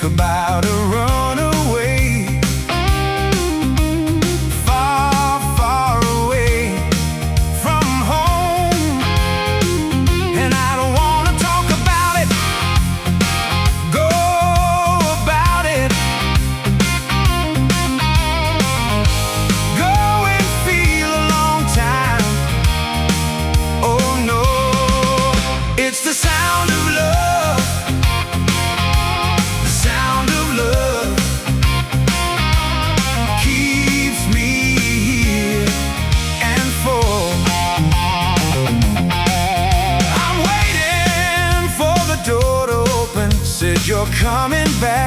think about a runaway, far, far away from home. And I don't wanna talk about it, go about it, go and feel a long time. Oh no, it's the sound of love, the sound of love keeps me here and full. I'm waiting for the door to open, said you're coming back.